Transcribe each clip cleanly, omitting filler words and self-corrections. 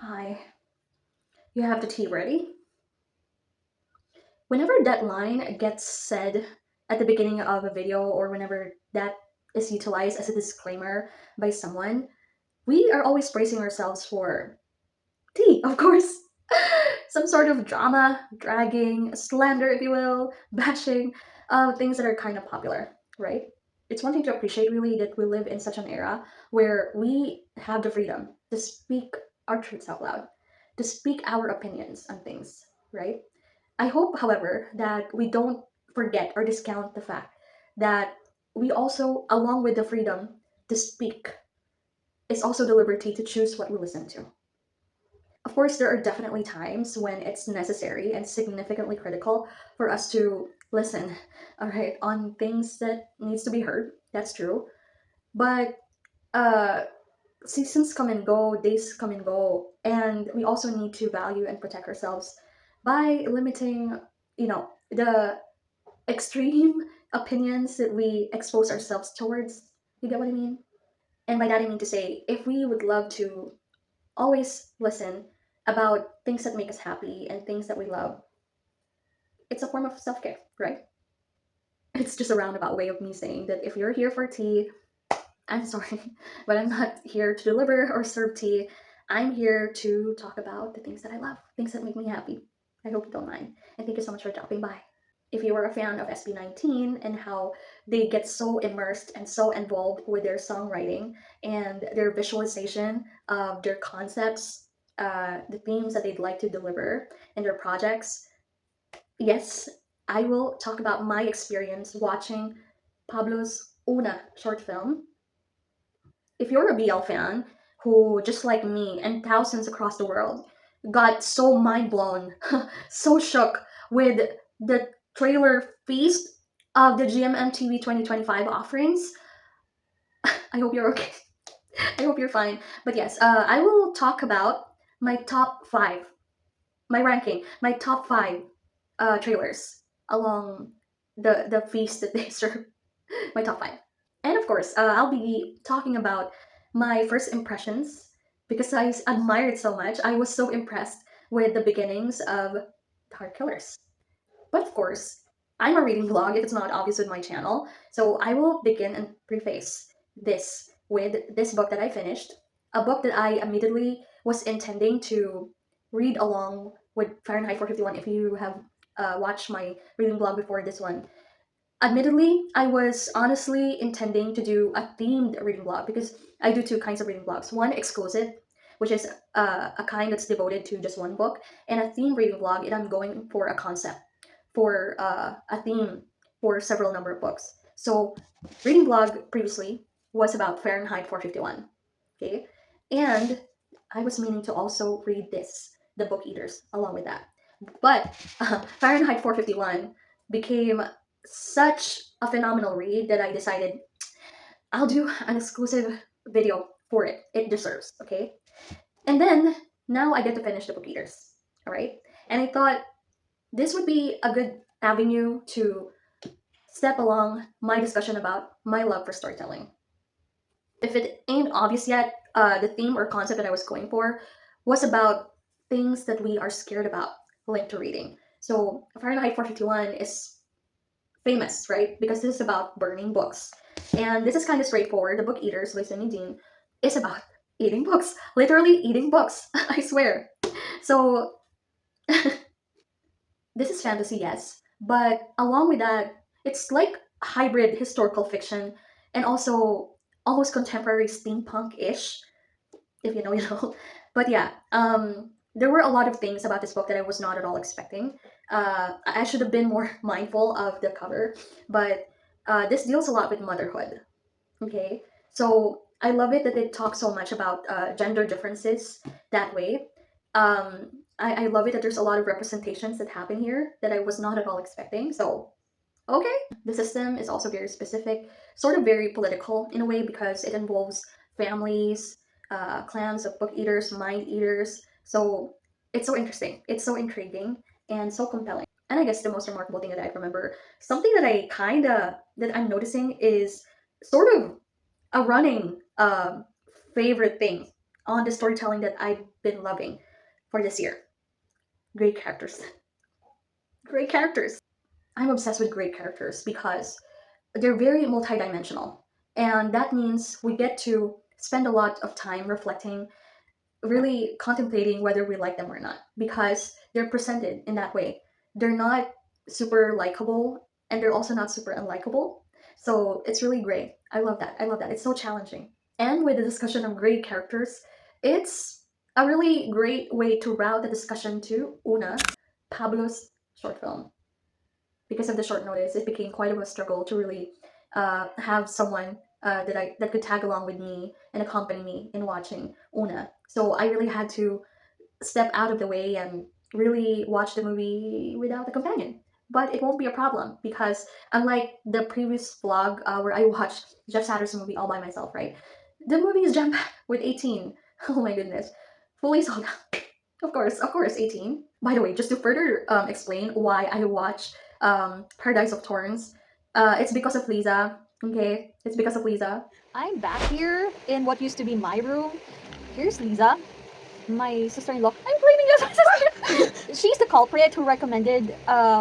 Hi. You have the tea ready? Whenever that line gets said at the beginning of a video or whenever that is utilized as a disclaimer by someone, we are always bracing ourselves for tea, of course. Some sort of drama, dragging, slander, if you will, bashing, things that are kind of popular, right? It's one thing to appreciate really that we live in such an era where we have the freedom to speak our truths out loud, to speak our opinions on things, right? I hope, however, that we don't forget or discount the fact that we also, along with the freedom to speak, is also the liberty to choose what we listen to. Of course, there are definitely times when it's necessary and significantly critical for us to listen, all right, on things that needs to be heard. That's true. But uh, seasons come and go, days come and go, and we also need to value and protect ourselves by limiting, the extreme opinions that we expose ourselves towards. You get what I mean? And by that I mean to say, if we would love to always listen about things that make us happy and things that we love, it's a form of self care, right? It's just a roundabout way of me saying that if you're here for tea, I'm sorry, but I'm not here to deliver or serve tea. I'm here to talk about the things that I love, things that make me happy. I hope you don't mind. And thank you so much for dropping by. If you were a fan of SB19 and how they get so immersed and so involved with their songwriting and their visualization of their concepts, the themes that they'd like to deliver in their projects, yes, I will talk about my experience watching Pablo's Una short film. If you're a BL fan who, just like me and thousands across the world, got so mind blown, so shook with the trailer feast of the GMMTV 2025 offerings, I hope you're okay. I hope you're fine. But yes, I will talk about my top five, my ranking, my top five trailers along the feast that they serve. My top five. And of course, I'll be talking about my first impressions because I admired so much. I was so impressed with the beginnings of the Heart Killers. But of course, I'm a reading vlog if it's not obvious with my channel. So I will begin and preface this with this book that I finished, a book that I immediately was intending to read along with Fahrenheit 451 if you have watched my reading vlog before this one. Admittedly, I was honestly intending to do a themed reading blog because I do two kinds of reading blogs. One exclusive, which is a kind that's devoted to just one book, and a theme reading blog, and I'm going for a concept, for a theme for several number of books. So, reading blog previously was about Fahrenheit 451, okay? And I was meaning to also read this, The Book Eaters, along with that. But Fahrenheit 451 became such a phenomenal read that I decided I'll do an exclusive video for it. It deserves, okay? And then now I get to finish the Book Eaters, all right? And I thought this would be a good avenue to step along my discussion about my love for storytelling. If it ain't obvious yet, the theme or concept that I was going for was about things that we are scared about linked to reading. So Fahrenheit 451 is famous, right? Because this is about burning books. And this is kind of straightforward. The Book Eaters, by Sunny Dean, is about eating books. Literally eating books. I swear. So this is fantasy, yes. But along with that, it's like hybrid historical fiction and also almost contemporary steampunk-ish, if you know, you know. But yeah, there were a lot of things about this book that I was not at all expecting. I should have been more mindful of the cover, but this deals a lot with motherhood. Okay, so I love it that it talks so much about gender differences that way. I love it that there's a lot of representations that happen here that I was not at all expecting. So okay, the system is also very specific, sort of very political in a way because it involves families, clans of book eaters, mind eaters. So it's so interesting, it's so intriguing, and so compelling. And I guess the most remarkable thing that I remember, something that I'm noticing is sort of a running favorite thing on the storytelling that I've been loving for this year. Great characters. Great characters. I'm obsessed with great characters because they're very multidimensional. And that means we get to spend a lot of time reflecting, really contemplating whether we like them or not, because they're presented in that way. They're not super likable and they're also not super unlikable. So it's really great. I love that. I love that. It's so challenging. And with the discussion of great characters, it's a really great way to route the discussion to Una, Pablo's short film. Because of the short notice, it became quite of a struggle to really have someone that could tag along with me and accompany me in watching Una. So I really had to step out of the way and really watch the movie without a companion. But it won't be a problem because unlike the previous vlog where I watched Jeff Satter's movie all by myself, right? The movie is jam packed with 18. Oh my goodness, fully sold out. Of course, 18. By the way, just to further explain why I watch Paradise of Thorns, it's because of Lisa. Okay, it's because of Lisa. I'm back here in what used to be my room. Here's Lisa, my sister-in-law. I'm blaming you as my sister. She's the culprit who recommended,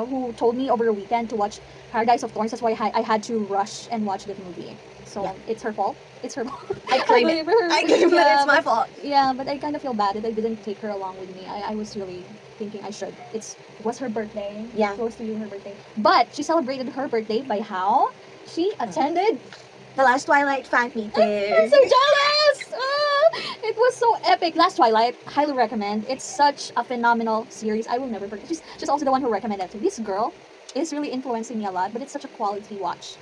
who told me over the weekend to watch Paradise of Thorns. That's why I had to rush and watch that movie. So Yeah. It's her fault. It's her fault. I claim it. I claim that it's my fault. Yeah, but I kind of feel bad that I didn't take her along with me. I was really thinking I should. It was her birthday. Yeah. Close to you, her birthday. But she celebrated her birthday by how? She attended The last Twilight fan I'm meeting. so jealous! It was so epic. Last Twilight, highly recommend. It's such a phenomenal series. I will never forget. She's also the one who recommended it. This girl is really influencing me a lot, but it's such a quality watch.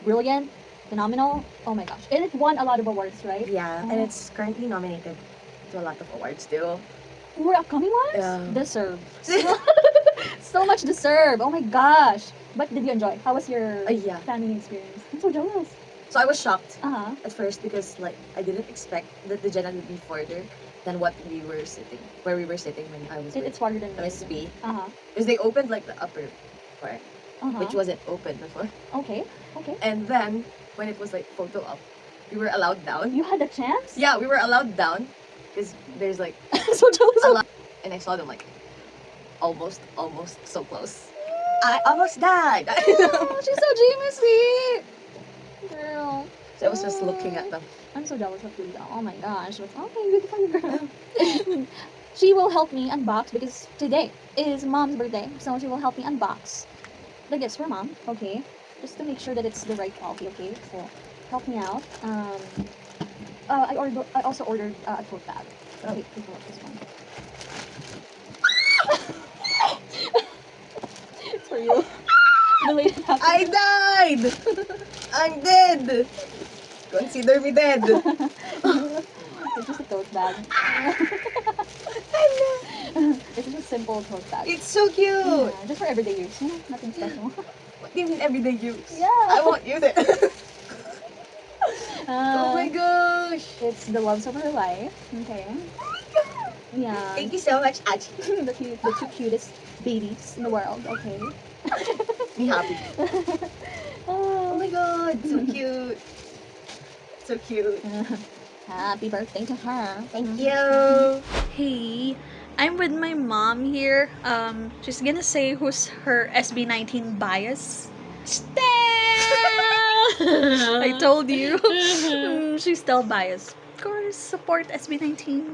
Brilliant, phenomenal. Oh my gosh. And it won a lot of awards, right? Yeah, and it's currently nominated to a lot of awards too. More upcoming ones? Yeah. Deserve. So much deserve. Oh my gosh. But did you enjoy? How was your Yeah. family experience? I'm so jealous. So I was shocked Uh-huh. at first because like I didn't expect that the Jenna would be further than what where we were sitting when I was with It's farther than MSB. Uh-huh. Because they opened like the upper part, Uh-huh. which wasn't open before. Okay. And then when it was like photo op, we were allowed down. You had a chance? Yeah, we were allowed down because there's like I'm so jealous. a lot, and I saw them like almost so close. I almost died. Oh, she's so jimmysea. Girl. So I was just looking at them. I'm so jealous of Lisa. Oh my gosh. But okay, good for you, girl. She will help me unbox because today is mom's birthday. So she will help me unbox the gifts for mom. Okay. Just to make sure that it's the right quality. Okay. So help me out. I also ordered a tote bag. Okay, take a look at this one. It's for you. Belated happy I died. I'm dead. Consider me dead. It's just a tote bag. It's just a simple tote bag. It's so cute. Yeah, just for everyday use. You know, nothing special. What do you mean everyday use? Yeah. I won't use it. Oh my gosh. It's the loves of her life. Okay. Yeah. Thank you so much, Achi. the two cutest babies in the world. Okay. Be happy. Oh Oh. my god, so cute. So cute. Happy birthday to her. Thank you. Hey, I'm with my mom here. She's gonna say who's her SB19 bias. Stell! I told you. She's still biased. Of course, support SB19.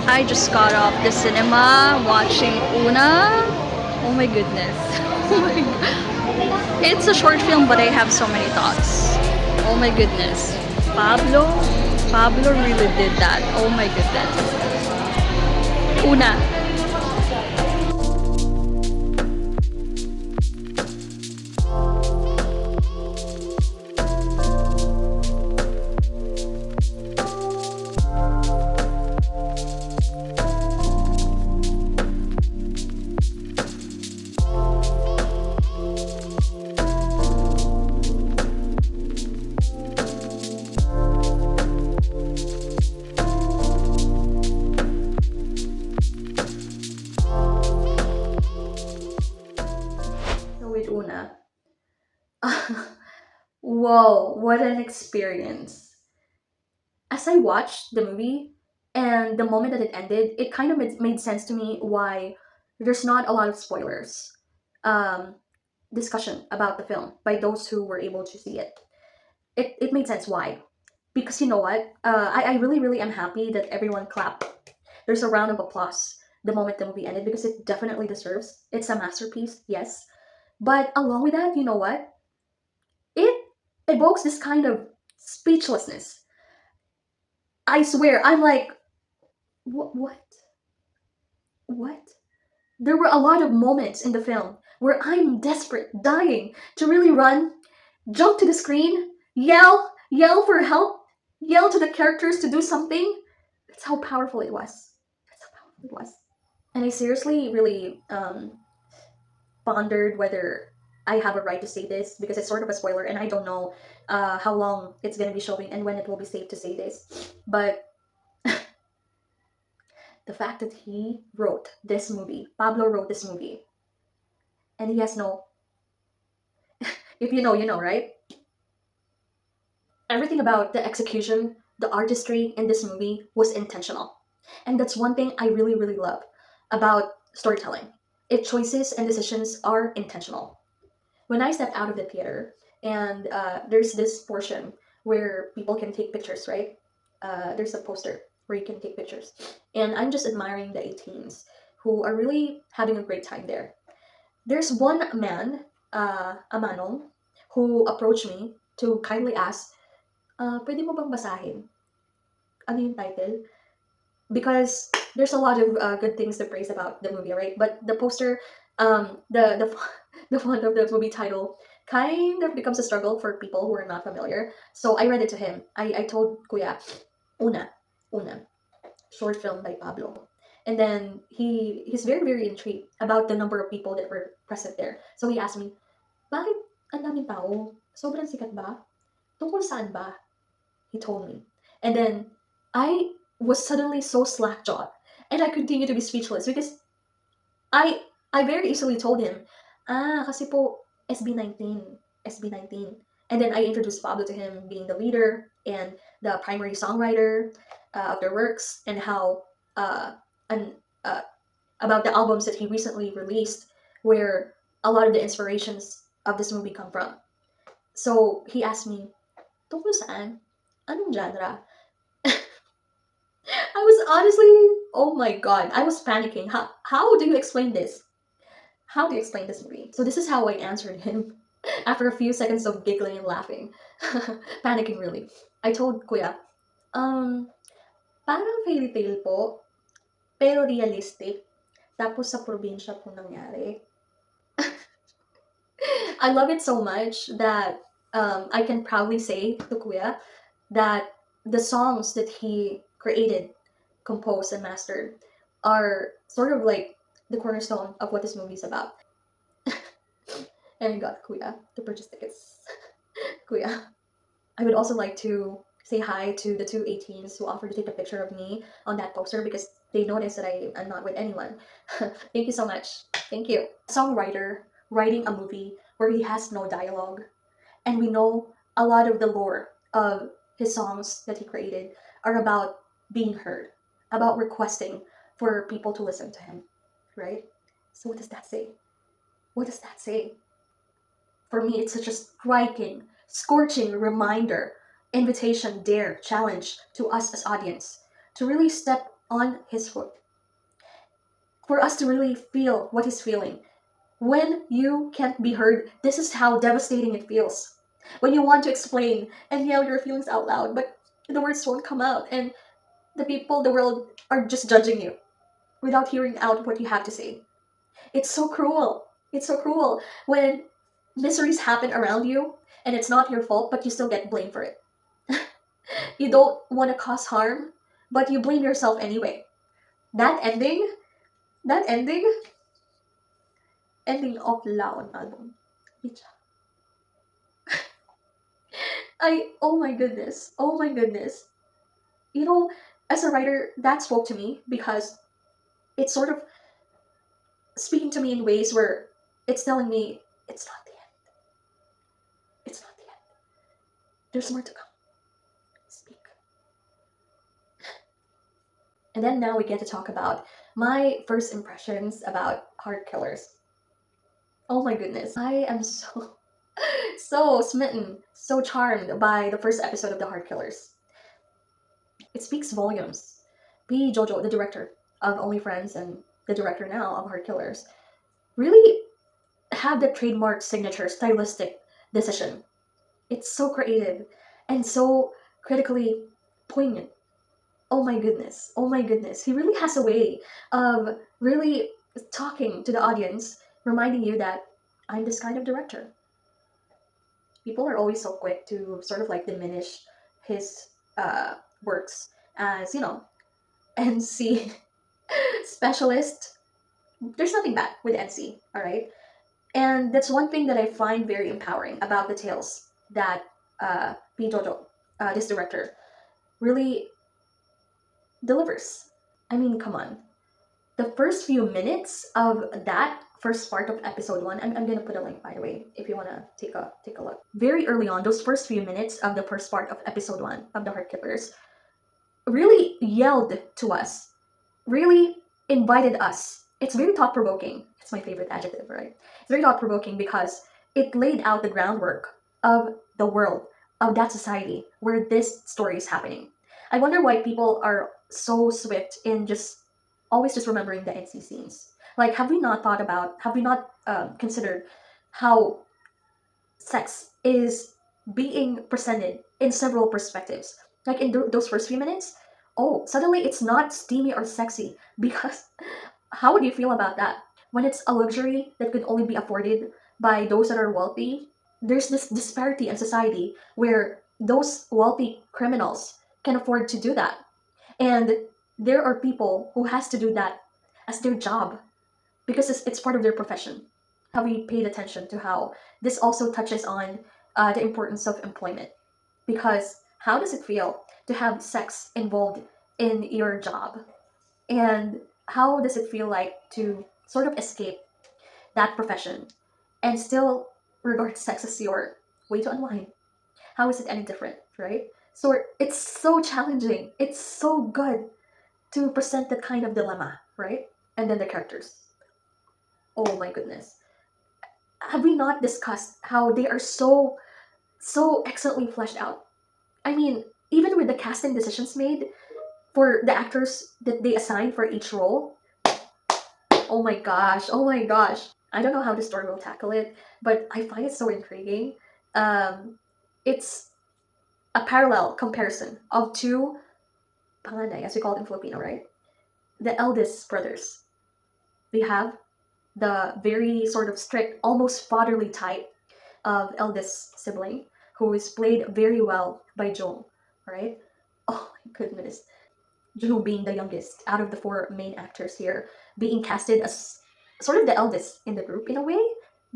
I just got off the cinema watching Una. Oh my goodness. Oh my god. It's a short film, but I have so many thoughts. Oh my goodness. Pablo? Pablo really did that. Oh my goodness. Una. So with Una, whoa, what an experience. As I watched the movie and the moment that it ended, it kind of made sense to me why there's not a lot of spoilers discussion about the film by those who were able to see it. It made sense why. Because you know what? I really, really am happy that everyone clapped. There's a round of applause the moment the movie ended because it definitely deserves. It's a masterpiece, yes. But along with that, you know what? It evokes this kind of speechlessness. I swear, I'm like, what? What? There were a lot of moments in the film where I'm desperate, dying to really run, jump to the screen, yell for help, yell to the characters to do something. That's how powerful it was. That's how powerful it was. And I seriously really pondered whether I have a right to say this because it's sort of a spoiler and I don't know how long it's going to be showing and when it will be safe to say this. But the fact that he wrote this movie, Pablo wrote this movie, and he has no, if you know, you know, right? Everything about the execution, the artistry in this movie was intentional. And that's one thing I really, really love about storytelling. Its choices and decisions are intentional. When I stepped out of the theater, and there's this portion where people can take pictures, right? There's a poster where you can take pictures. And I'm just admiring the 18s who are really having a great time there. There's one man, a manong, who approached me to kindly ask, pwede mo bang basahin? Ano yung title? Because there's a lot of good things to praise about the movie, right? But the poster, the font of the movie title kind of becomes a struggle for people who are not familiar. So I read it to him. I told Kuya, Una, short film by Pablo. And then he's very, very intrigued about the number of people that were present there. So he asked me, bakit ang daming tao? Sobrang sikat ba? Tungkol saan ba? He told me. And then I was suddenly so slack-jawed. And I continued to be speechless because I very easily told him, kasi po SB19, SB19. And then I introduced Pablo to him being the leader and the primary songwriter of their works and how and about the albums that he recently released where a lot of the inspirations of this movie come from. So he asked me, tungkol saan? Anong genre? I was honestly, oh my god, I was panicking. How do you explain this? How do you explain this movie? So this is how I answered him after a few seconds of giggling and laughing. Panicking really. I told Kuya, parang fairy tale po, pero realistic. Tapos sa probinsya po nangyari. I love it so much that I can proudly say to Kuya that the songs that he created, composed, and mastered are sort of like the cornerstone of what this movie is about. And we got Kuya to purchase tickets. Kuya. I would also like to say hi to the two 18s who offered to take a picture of me on that poster because they noticed that I am not with anyone. Thank you so much. Thank you. Songwriter writing a movie where he has no dialogue. And we know a lot of the lore of his songs that he created are about being heard, about requesting for people to listen to him, right? So what does that say? What does that say? For me, it's such a striking, scorching reminder, invitation, dare, challenge to us as audience to really step on his foot. For us to really feel what he's feeling. When you can't be heard, this is how devastating it feels. When you want to explain and yell your feelings out loud, but the words won't come out, and the world are just judging you without hearing out what you have to say. It's so cruel. It's so cruel when miseries happen around you and it's not your fault, but you still get blamed for it. You don't want to cause harm, but you blame yourself anyway. That ending, that ending of Laon album. Oh my goodness, oh my goodness. You know, as a writer, that spoke to me because it's sort of speaking to me in ways where it's telling me it's not the end. It's not the end. There's more to come. Speak. And then now we get to talk about my first impressions about Heart Killers. Oh my goodness. I am so smitten, so charmed by the first episode of the Heart Killers. It speaks volumes. P. Jojo, the director of Only Friends and the director now of Heart Killers, really have the trademark signature stylistic decision. It's so creative and so critically poignant. Oh my goodness. Oh my goodness. He really has a way of really talking to the audience, reminding you that I'm this kind of director. People are always so quick to sort of like diminish his works as, NC specialist. There's nothing bad with NC, all right? And that's one thing that I find very empowering about the tales that P. Jojo, this director, really delivers. I mean, come on. The first few minutes of that first part of episode 1, I'm gonna put a link, by the way, if you wanna take a look. Very early on, those first few minutes of the first part of episode 1 of the Heart Killers really yelled to us, really invited us. It's very thought-provoking. It's my favorite adjective, right? It's very thought-provoking because it laid out the groundwork of the world, of that society where this story is happening. I wonder why people are so swift in always just remembering the NC scenes. Like, have we not considered how sex is being presented in several perspectives? Like in those first few minutes, suddenly it's not steamy or sexy because how would you feel about that? When it's a luxury that could only be afforded by those that are wealthy, there's this disparity in society where those wealthy criminals can afford to do that. And there are people who has to do that as their job because it's part of their profession. Have we paid attention to how this also touches on the importance of employment? Because how does it feel to have sex involved in your job? And how does it feel like to sort of escape that profession and still regard sex as your way to unwind? How is it any different, right? So it's so challenging. It's so good to present that kind of dilemma, right? And then the characters. Oh my goodness. Have we not discussed how they are so excellently fleshed out? I mean, even with the casting decisions made for the actors that they assign for each role, oh my gosh. I don't know how the story will tackle it, but I find it so intriguing. It's a parallel comparison of two panganay, as we call it in Filipino, right? The eldest brothers. We have the very sort of strict, almost fatherly type of eldest sibling, who is played very well by Jung, right? Oh my goodness. Jung being the youngest out of the 4 main actors here, being casted as sort of the eldest in the group in a way,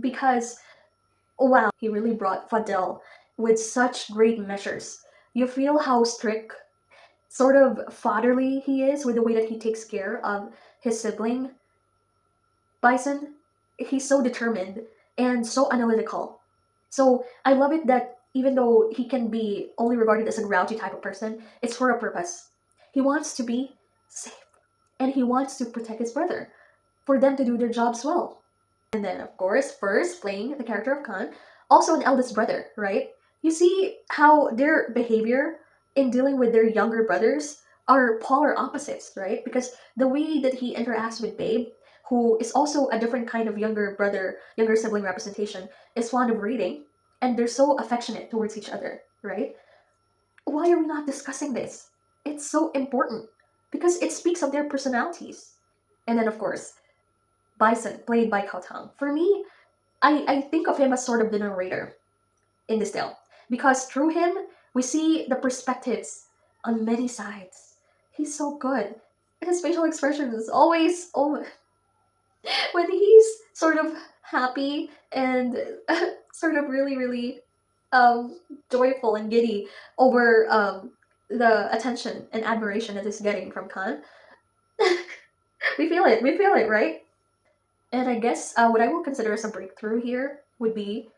because wow, he really brought Fadel with such great measures. You feel how strict, sort of fatherly he is with the way that he takes care of his sibling. Bison, he's so determined and so analytical. So I love it that even though he can be only regarded as a grouchy type of person, it's for a purpose. He wants to be safe and he wants to protect his brother for them to do their jobs well. And then, of course, first playing the character of Khan, also an eldest brother, right? You see how their behavior in dealing with their younger brothers are polar opposites, right? Because the way that he interacts with Babe, who is also a different kind of younger brother, younger sibling representation, is fond of reading, and they're so affectionate towards each other, right? Why are we not discussing this? It's so important because it speaks of their personalities. And then, of course, Bison, played by Khaotung. For me, I think of him as sort of the narrator in this tale because through him, we see the perspectives on many sides. He's so good. And his facial expressions always, oh, when he's sort of happy and sort of really, really joyful and giddy over the attention and admiration that he's getting from Khan. We feel it, right? And I guess what I will consider as a breakthrough here would be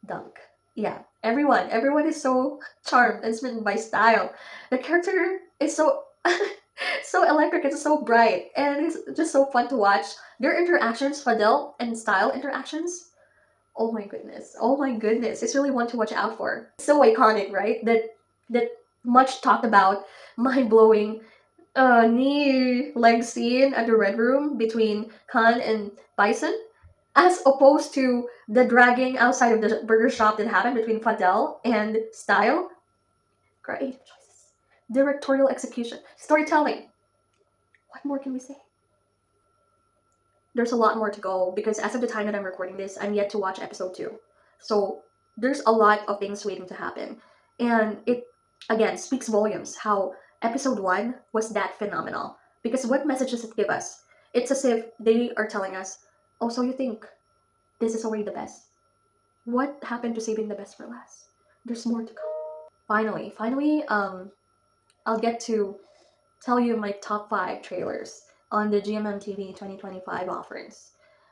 Dunk. Yeah, everyone is so charmed and smitten by style. The character is so so electric and so bright, and it's just so fun to watch. Their interactions, Fadel and Style interactions. Oh my goodness! Oh my goodness! It's really one to watch out for. So iconic, right? That much talked about, mind blowing knee leg scene at the Red Room between Khan and Bison, as opposed to the dragging outside of the burger shop that happened between Fadel and Style. Creative choices, directorial execution, storytelling. What more can we say? There's a lot more to go because as of the time that I'm recording this, I'm yet to watch episode 2. So there's a lot of things waiting to happen. And it, again, speaks volumes how episode 1 was that phenomenal. Because what messages it give us? It's as if they are telling us, oh, so you think this is already the best? What happened to saving the best for last? There's more to come. Finally, I'll get to tell you my top 5 trailers on the GMMTV 2025 offerings.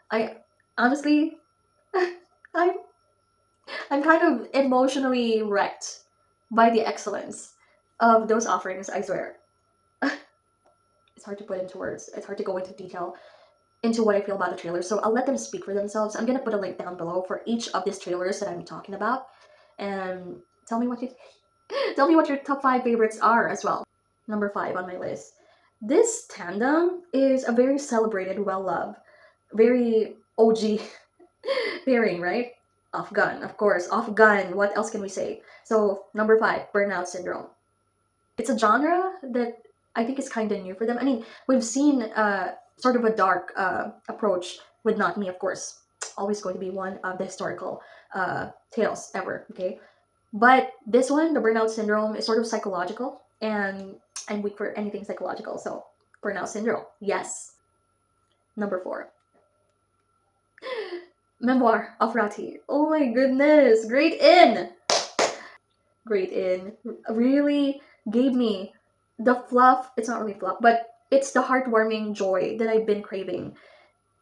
I honestly, I'm kind of emotionally wrecked by the excellence of those offerings, I swear. It's hard to put into words. It's hard to go into detail into what I feel about the trailers, so I'll let them speak for themselves. I'm gonna put a link down below for each of these trailers that I'm talking about, and tell me what you tell me what your top 5 favorites are as well. Number 5 on my list. This tandem is a very celebrated, well-loved, very OG pairing, right? Offgun, of course. Offgun. What else can we say? So, number 5, Burnout Syndrome. It's a genre that I think is kind of new for them. I mean, we've seen sort of a dark approach with Not Me, of course. Always going to be one of the historical tales ever, okay? But this one, the Burnout Syndrome, is sort of psychological, and I'm weak for anything psychological, so Burnout Syndrome, yes. Number 4, Memoir of Rati. Oh my goodness, greatinn! Greatinn really gave me the fluff, it's not really fluff, but it's the heartwarming joy that I've been craving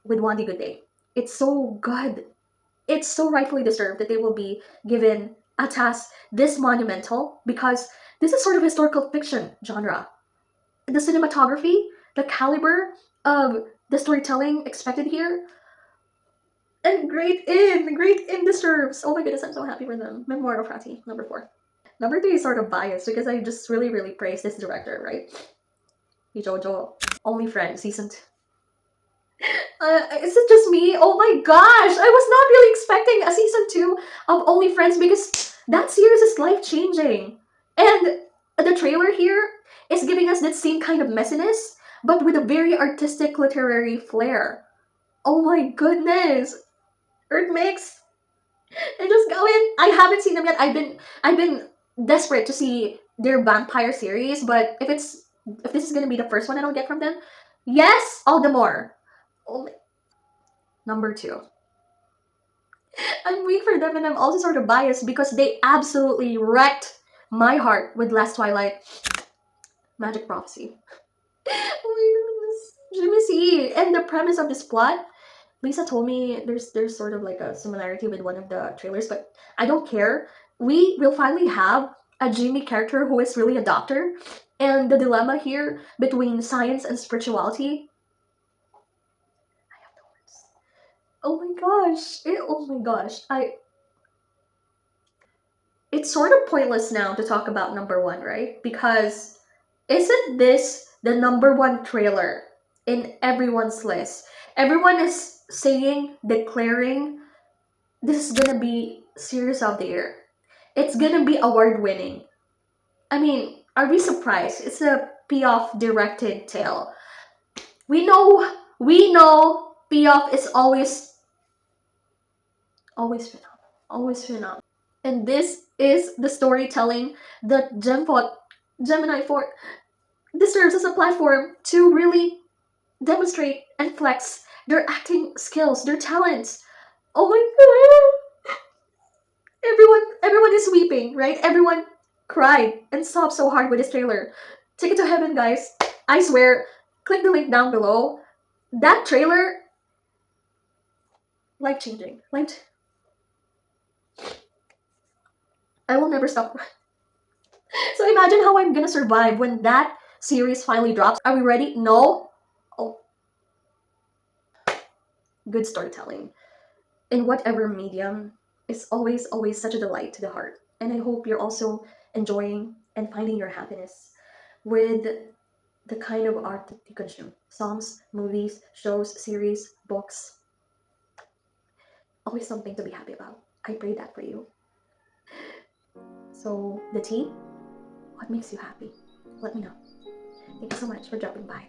with One Day Good Day. It's so good. It's so rightfully deserved that they will be given a task this monumental because this is sort of historical fiction genre. The cinematography, the caliber of the storytelling expected here, and greatinn deserves. Oh my goodness, I'm so happy for them. Memoir of Rati, number 4. Number 3 is sort of biased because I just really praise this director, right? Jojo, Only Friends, season 2. Is it just me? Oh my gosh! I was not really expecting a season 2 of Only Friends because that series is life-changing. And the trailer here is giving us that same kind of messiness, but with a very artistic literary flair. Oh my goodness! earthmix and jossgawin. I haven't seen them yet. I've been desperate to see their vampire series, but if this is gonna be the first one I don't get from them, yes, all the more. Oh my. Number 2. I'm weak for them and I'm also sort of biased because they absolutely wrecked my heart with Last Twilight. Magic Prophecy. Oh my goodness. Jimmysea. And the premise of this plot, Lisa told me there's sort of like a similarity with one of the trailers, but I don't care. We will finally have a Jimmy character who is really a doctor, and the dilemma here between science and spirituality. I have no words. Oh my gosh! Oh my gosh! It's sort of pointless now to talk about number 1, right? Because Isn't this the number one trailer in everyone's list? Everyone is saying, declaring, this is gonna be series of the year. It's gonna be award winning. I mean, are we surprised? It's a P-off directed tale. We know P-off is always phenomenal. Always phenomenal. And this is the storytelling that Gemini 4 deserves as a platform to really demonstrate and flex their acting skills, their talents. Oh my god! Everyone is weeping, right? Everyone cried and sobbed so hard with this trailer. Take it to heaven, guys. I swear. Click the link down below. That trailer, life changing. I will never stop. So imagine how I'm gonna survive when that series finally drops. Are we ready? No? Oh. Good storytelling in whatever medium is always such a delight to the heart. And I hope you're also enjoying and finding your happiness with the kind of art that you consume. Songs, movies, shows, series, books. Always something to be happy about. I pray that for you. So, the tea, what makes you happy? Let me know. Thank you so much for dropping by.